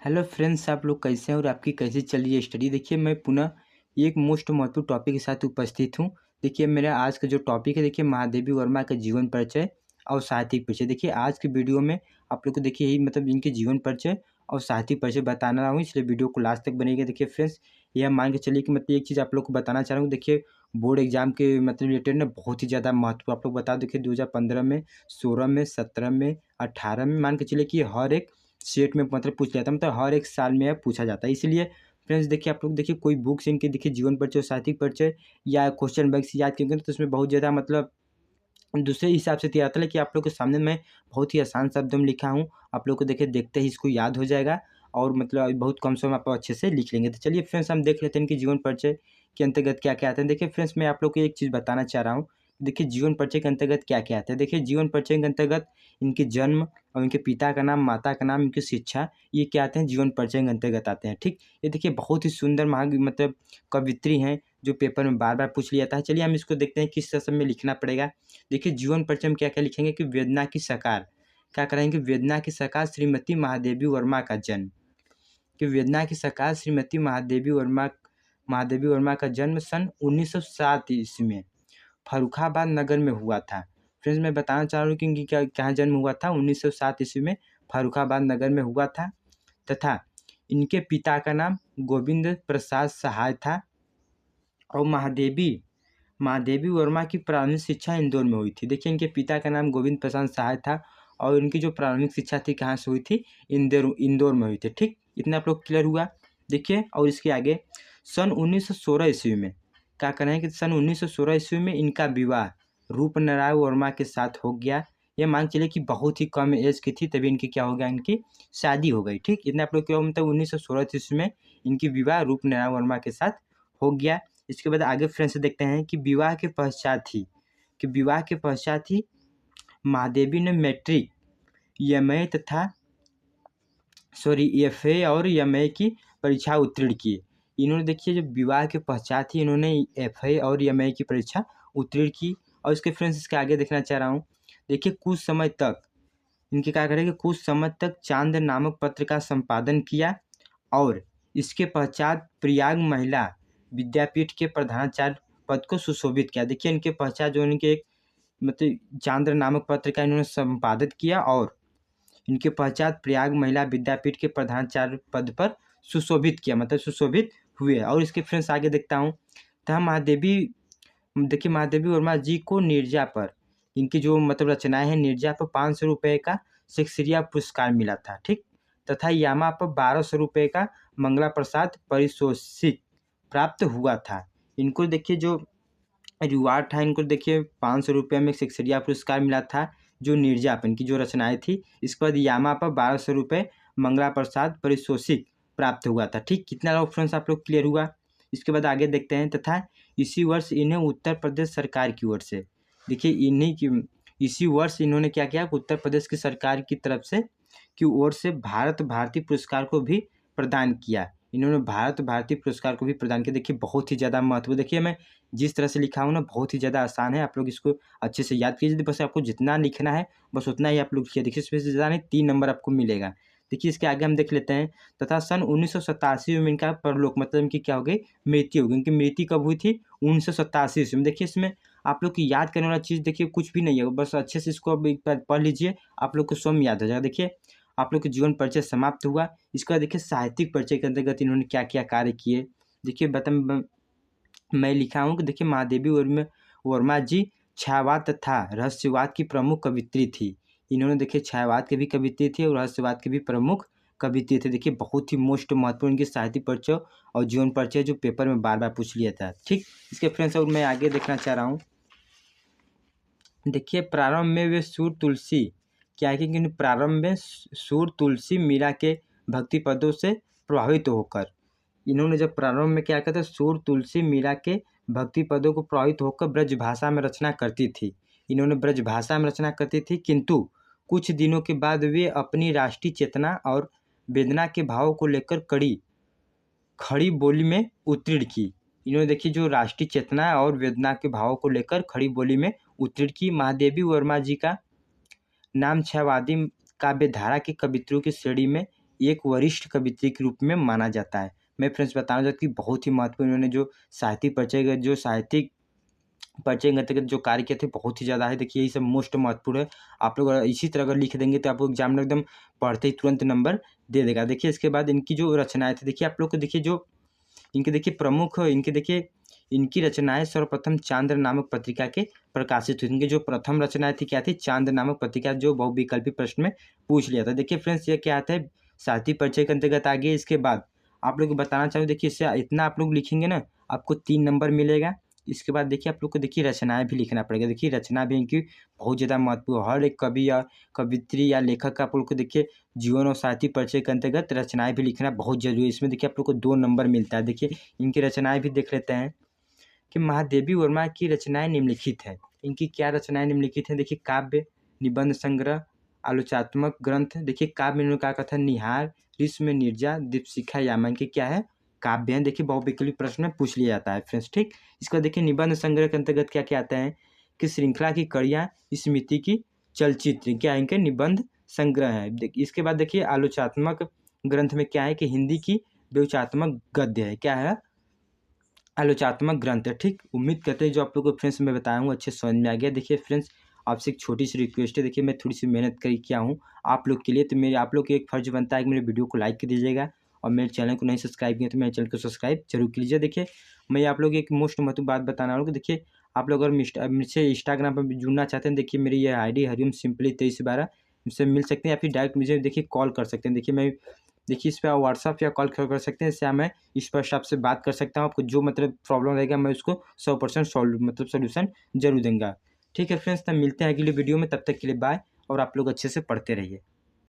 Hello friends, आप लोग कैसे हैं और आपकी कैसी चल रही है स्टडी। देखिए, मैं पुनः एक मोस्ट महत्वपूर्ण टॉपिक के साथ उपस्थित हूँ। देखिए, मेरा आज का जो टॉपिक है, देखिए महादेवी वर्मा का जीवन परिचय और साहित्यिक परिचय। देखिए, आज की वीडियो में आप लोग को देखिए यही मतलब इनके जीवन परिचय और साहित्यिक परिचय बताना रहा हूँ, इसलिए वीडियो को लास्ट तक बनेगा। देखिए फ्रेंड्स, यह मान के चलिए कि मतलब एक चीज़ आप लोग को बताना चाह रहा हूँ। देखिए, बोर्ड एग्जाम के मतलब रिलेटेड ना बहुत ही ज़्यादा महत्व आप लोग बता। देखिए 2015 में, 16 में, 17 में, 18 में मान के चलिए कि हर एक सेट में मतलब पूछ लिया था, मतलब हर एक साल में यह पूछा जाता है। इसलिए फ्रेंड्स देखिए, आप लोग देखिए कोई बुक्स इनके देखिए जीवन परिचय, साहित्यिक परिचय या क्वेश्चन बैंक से याद करेंगे तो उसमें बहुत ज़्यादा मतलब दूसरे हिसाब से तैयार था। लेकिन आप लोग के सामने मैं बहुत ही आसान शब्दों में लिखा हूँ। आप लोग को देखिए देखते ही इसको याद हो जाएगा और मतलब बहुत कम समय में आप अच्छे से लिख लेंगे। तो चलिए फ्रेंड्स, हम देख लेते हैं इनके जीवन परिचय के अंतर्गत क्या क्या आते हैं। देखिए फ्रेंड्स, मैं आप लोग को एक चीज़ बताना चाह रहा हूँ। देखिए जीवन परिचय के अंतर्गत क्या क्या आता है। देखिए जीवन परिचय के अंतर्गत इनके जन्म और इनके पिता का नाम, माता का नाम, इनकी शिक्षा, ये क्या आते हैं, जीवन परिचय के अंतर्गत आते हैं। ठीक, ये देखिए बहुत ही सुंदर मतलब कवित्री हैं जो पेपर में बार बार पूछ लिया जाता है। चलिए हम इसको देखते हैं किस सब में लिखना पड़ेगा। देखिए जीवन परिचय में क्या क्या लिखेंगे कि वेदना की साकार, क्या कराएंगे, वेदना की साकार श्रीमती महादेवी वर्मा का जन्म, कि वेदना की साकार श्रीमती महादेवी वर्मा का जन्म सन 1907 ईस्वी में फर्रुखाबाद नगर में हुआ था। फ्रेंड्स, मैं बताना चाह रहा हूँ कि इनकी क्या कहाँ जन्म हुआ था। 1907 ईस्वी में फर्रुखाबाद नगर में हुआ था तथा इनके पिता का नाम गोविंद प्रसाद सहाय था और महादेवी वर्मा की प्रारंभिक शिक्षा इंदौर में हुई थी। देखिए, इनके पिता का नाम गोविंद प्रसाद सहाय था और इनकी जो प्रारंभिक शिक्षा थी कहाँ से हुई थी, इंदौर में हुई थी। ठीक, इतना आप लोग क्लियर हुआ। देखिए, और इसके आगे सन 1916 ईस्वी में क्या करें कि सन 1916 ईस्वी में इनका विवाह रूपनारायण वर्मा के साथ हो गया। ये मान चलिए कि बहुत ही कम एज की थी, तभी इनकी क्या हो गया, इनकी शादी हो गई। ठीक, इतना आप लोग क्या मतलब 1916 ईस्वी में इनकी विवाह रूपनारायण वर्मा के साथ हो गया। इसके बाद आगे फ्रेंड्स देखते हैं कि विवाह के पश्चात ही महादेवी ने मैट्रिक, एमए तथा एफए और एमए की परीक्षा उत्तीर्ण की। इन्होंने देखिए जब विवाह के पश्चात ही इन्होंने एफए और एमए की परीक्षा उत्तीर्ण की। और इसके फ्रेंड्स इसके आगे देखना चाह रहा हूँ। देखिए कुछ समय तक इनके क्या करेंगे, कुछ समय तक चांद नामक पत्र का संपादन किया और इसके पश्चात प्रयाग महिला विद्यापीठ के प्रधानाचार्य पद को सुशोभित किया। देखिए इनके पश्चात जो इनके एक मतलब चांद्र नामक पत्र का इन्होंने संपादित किया और इनके पश्चात प्रयाग महिला विद्यापीठ के प्रधानाचार्य पद पर सुशोभित किया, मतलब सुशोभित हुए। और इसके फ्रेंड्स आगे देखता हूँ तो महादेवी वर्मा जी को नीरजा पर इनकी जो मतलब रचनाएं हैं, नीरजा पर 500 रुपये का शेक्सपियर पुरस्कार मिला था। ठीक, तथा यामा पर 1200 रुपये का मंगला प्रसाद पारितोषिक प्राप्त हुआ था। इनको देखिए जो रिवार्ड था, इनको देखिए 500 रुपये में शेक्सपियर पुरस्कार मिला था जो नीरजा पर इनकी जो रचनाएं थी। इसके बाद यामा पर 1200 रुपये मंगला प्रसाद पारितोषिक प्राप्त हुआ था। ठीक, कितना लोग फ्रेंड्स आप लोग क्लियर हुआ। इसके बाद आगे देखते हैं तथा इसी वर्ष इन्हें उत्तर प्रदेश सरकार की ओर से, देखिए इसी वर्ष इन्होंने क्या किया, उत्तर प्रदेश की सरकार की तरफ से की ओर से भारत भारती पुरस्कार को भी प्रदान किया। इन्होंने भारत भारती पुरस्कार को भी प्रदान किया। देखिए बहुत ही ज़्यादा महत्व, देखिए मैं जिस तरह से लिखा हूँ ना बहुत ही ज़्यादा आसान है, आप लोग इसको अच्छे से याद कीजिए। बस आपको जितना लिखना है बस उतना ही आप लोग लिखिए। देखिए इसमें से ज़्यादा नहीं, 3 नंबर आपको मिलेगा। देखिए इसके आगे हम देख लेते हैं तथा सन 1987 में इनका परलोक मतलब इनकी क्या हो गई, मृत्यु हो गई। इनकी मृत्यु कब हुई थी, 1987 ईस्वी में। देखिए इसमें आप लोग की याद करने वाला चीज़ देखिए कुछ भी नहीं है, बस अच्छे से इसको अब एक बार पढ़ लीजिए, आप लोग को स्वयं याद हो जाएगा। देखिए आप लोग के जीवन परिचय समाप्त हुआ। इसका देखिए साहित्यिक परिचय के अंतर्गत इन्होंने क्या क्या कार्य किए। देखिए मैं लिखा हूँ कि देखिए महादेवी वर्मा जी छायावाद तथा रहस्यवाद की प्रमुख कवित्री थी। इन्होंने देखिए छायावाद के भी कवित्री थी और रहस्यवाद के भी प्रमुख कवित्री थे। देखिए बहुत ही मोस्ट महत्वपूर्ण इनकी साहित्यिक परिचय और जीवन परिचय जो पेपर में बार बार पूछ लिया था। ठीक, इसके फ्रेंड्स और मैं आगे देखना चाह रहा हूँ। देखिए प्रारंभ में वे सूर तुलसी क्या है कि प्रारंभ में सूर तुलसी मीरा के भक्ति पदों से प्रभावित होकर इन्होंने जब प्रारंभ में क्या किया था, सूर तुलसी मीरा के भक्ति पदों को प्रभावित होकर ब्रज भाषा में रचना करती थी। इन्होंने ब्रज भाषा में रचना करती थी, किंतु कुछ दिनों के बाद वे अपनी राष्ट्रीय चेतना और वेदना के भावों को लेकर खड़ी बोली में उत्तीर्ण की। इन्होंने देखिए जो राष्ट्रीय चेतना और वेदना के भावों को लेकर खड़ी बोली में उत्तीर्ण की। महादेवी वर्मा जी का नाम छायावादी काव्यधारा की कवित्रियों की श्रेणी में एक वरिष्ठ कवयित्री के रूप में माना जाता है। मैं फ्रेंड्स बताना चाहता हूँ कि बहुत ही महत्वपूर्ण इन्होंने जो साहित्यिक परिचय के अंतर्गत जो कार्य किए थे बहुत ही ज़्यादा है। देखिए यही सब मोस्ट महत्वपूर्ण है। आप लोग अगर इसी तरह अगर लिख देंगे तो आपको एग्जाम में एकदम पढ़ते ही तुरंत नंबर दे देगा। देखिए इसके बाद इनकी जो रचनाएँ थी, देखिए आप लोग को देखिए जो इनके देखिए प्रमुख इनके देखिए इनकी रचनाएँ सर्वप्रथम चांद नामक पत्रिका के प्रकाशित हुई। इनकी जो प्रथम रचनाएँ थी क्या थी? चांद नामक पत्रिका, जो बहुविकल्पी प्रश्न में पूछ लिया था। देखिए फ्रेंड्स ये क्या आता है? साहित्यिक परिचय के अंतर्गत आ गया। इसके बाद आप लोग को बताना चाहूँ, देखिए इससे इतना आप लोग लिखेंगे ना, आपको 3 नंबर मिलेगा। इसके बाद देखिए आप लोग को देखिए रचनाएँ भी लिखना पड़ेगा। देखिए रचना भी इनकी बहुत ज़्यादा महत्वपूर्ण, हर एक कवि या कवयित्री या लेखक का आप लोग को देखिए जीवन और साहित्यिक परिचय के अंतर्गत रचनाएँ भी लिखना बहुत ज़रूरी है। इसमें देखिए आप लोग को 2 नंबर मिलता है। देखिए इनकी रचनाएँ भी देख लेते हैं कि महादेवी वर्मा की रचनाएँ निम्नलिखित हैं। इनकी क्या रचनाएँ निम्नलिखित हैं? देखिए काव्य, निबंध संग्रह, आलोचनात्मक ग्रंथ। देखिए काव्य में इन्होंने क्या कहा था? निहार, ऋषि में नीरजा, दीपशिखा यामन के क्या है? काव्य हैं। देखिए बहुविकल्पी प्रश्न में पूछ लिया जाता है फ्रेंड्स, ठीक। इसके बाद देखिए निबंध संग्रह के अंतर्गत क्या क्या आता है कि श्रृंखला की कड़ियाँ, स्मृति की चलचित्र, क्या इनके निबंध संग्रह है। इसके बाद देखिए आलोचनात्मक ग्रंथ में क्या है कि हिंदी की व्याख्यात्मक गद्य है। क्या है? आलोचनात्मक ग्रंथ है, ठीक। उम्मीद करते हैं जो आप लोग को फ्रेंड्स मैं बताया हूँ अच्छे समझ में आ गया। देखिए फ्रेंड्स आपसे एक छोटी सी रिक्वेस्ट है, देखिए मैं थोड़ी सी मेहनत कर किया हूँ आप लोग के लिए, तो मेरे आप लोग का एक फ़र्ज़ बनता है कि मेरे वीडियो को लाइक कर दीजिएगा, और मेरे चैनल को नहीं सब्सक्राइब किया तो मेरे चैनल को सब्सक्राइब जरूर कीजिए। देखिए मैं आप लोग एक मोस्ट महत्वपूर्ण बात बताना हूँ कि देखिए आप लोग अगर मुझसे इंस्टाग्राम पर भी जुड़ना चाहते हैं, देखिए मेरी ये ID हरिओम सिंपली 2312 मुझसे मिल सकते हैं, या फिर डायरेक्ट मुझे देखिए कॉल कर सकते हैं। देखिए मैं देखिए इस पे आप व्हाट्सएप या कॉल कर सकते हैं, इससे मैं स्पष्ट आपसे बात कर सकता हूँ। आपको जो मतलब प्रॉब्लम रहेगा मैं उसको 100% सॉल्व मतलब सॉल्यूशन ज़रूर दूँगा। ठीक है फ्रेंड्स, तब मिलते हैं अगली वीडियो में, तब तक के लिए बाय, और आप लोग अच्छे से पढ़ते रहिए।